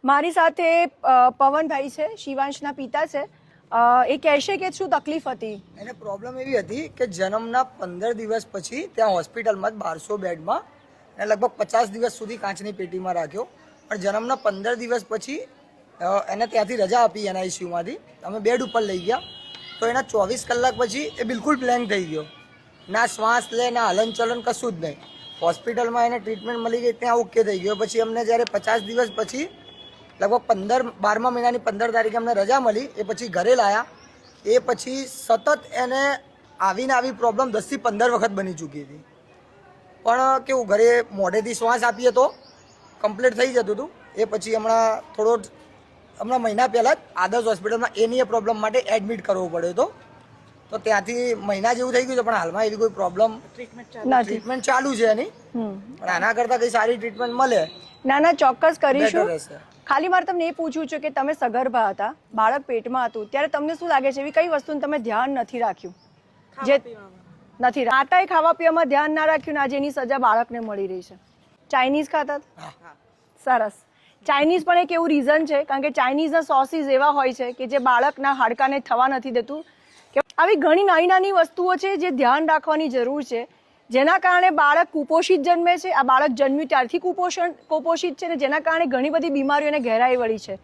મારી સાથે પવનભાઈ છે, શિવાંશના પિતા છે. એ કહેશે કે શું તકલીફ હતી. એને પ્રોબ્લેમ એવી હતી કે જન્મના 15 દિવસ પછી ત્યાં હોસ્પિટલમાં 1200 બેડમાં એને લગભગ 50 દિવસ સુધી કાચની પેટીમાં રાખ્યો. પણ જન્મના 15 દિવસ પછી એને ત્યાંથી રજા આપી NICUમાંથી. અમે બેડ ઉપર લઈ ગયા તો એના 24 કલાક પછી એ બિલકુલ બ્લેન્ક થઈ ગયો. ના શ્વાસ લે, ના હલનચલન, કશું જ નહીં. હોસ્પિટલમાં એને ટ્રીટમેન્ટ મળી ગઈ, ત્યાં ઓકે થઈ ગયો. પછી અમને જ્યારે 50 દિવસ પછી લગભગ 12મા મહિનાની 15 તારીખે અમને રજા મળી. એ પછી ઘરે લાયા. એ પછી સતત એને આવીને આવી પ્રોબ્લેમ 10 થી 15 વખત બની ચૂકી હતી. પણ કેવું, ઘરે મોઢેથી શ્વાસ આપીએ તો કમ્પ્લીટ થઈ જતું હતું. એ પછી હમણાં મહિના પહેલાં જ આદર્શ હોસ્પિટલમાં એની પ્રોબ્લેમ માટે એડમિટ કરવો પડ્યો હતો. તો ત્યાંથી મહિના જેવું થઈ ગયું છે, પણ હાલમાં એવી કોઈ પ્રોબ્લેમ ટ્રીટમેન્ટ ચાલુ છે એની. પણ આના કરતાં કંઈ સારી ટ્રીટમેન્ટ મળે. ના, ચોક્કસ કરીશું. રહેશે. ખાલી મારે તમને એ પૂછવું છે કે તમે સગર્ભા હતા, બાળક પેટમાં હતું, ત્યારે તમને શું લાગે છે એવી કઈ વસ્તુનું તમે ધ્યાન નથી રાખ્યું? જે નથી આટાએ ખાવા પીવામાં ધ્યાન ના રાખ્યું ને આજે એની સજા બાળકને મળી રહી છે. ચાઇનીઝ ખાતા? સરસ. ચાઇનીઝ પણ એક એવું રીઝન છે, કારણ કે ચાઇનીઝના સોસીસ એવા હોય છે કે જે બાળકના હાડકાને થવા નથી દેતું. કે આવી ઘણી નાની વસ્તુઓ છે જે ધ્યાન રાખવાની જરૂર છે, જેના કારણે બાળક કુપોષિત જન્મે છે. આ બાળક જન્મ્યું ત્યારથી કુપોષિત છે ને જેના કારણે ઘણી બધી બીમારીઓને ઘેરાઈ વળી છે.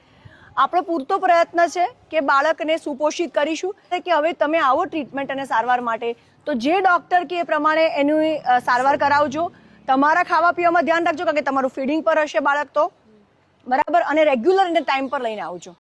આપણો પૂરતો પ્રયત્ન છે કે બાળકને સુપોષિત કરીશું કે હવે તમે આવો ટ્રીટમેન્ટ અને સારવાર માટે તો જે ડૉક્ટર કે એ પ્રમાણે એની સારવાર કરાવજો. તમારા ખાવા પીવામાં ધ્યાન રાખજો, કારણ કે તમારું ફીડિંગ પર હશે બાળક, તો બરાબર, અને રેગ્યુલર અને ટાઈમ પર લઈને આવજો.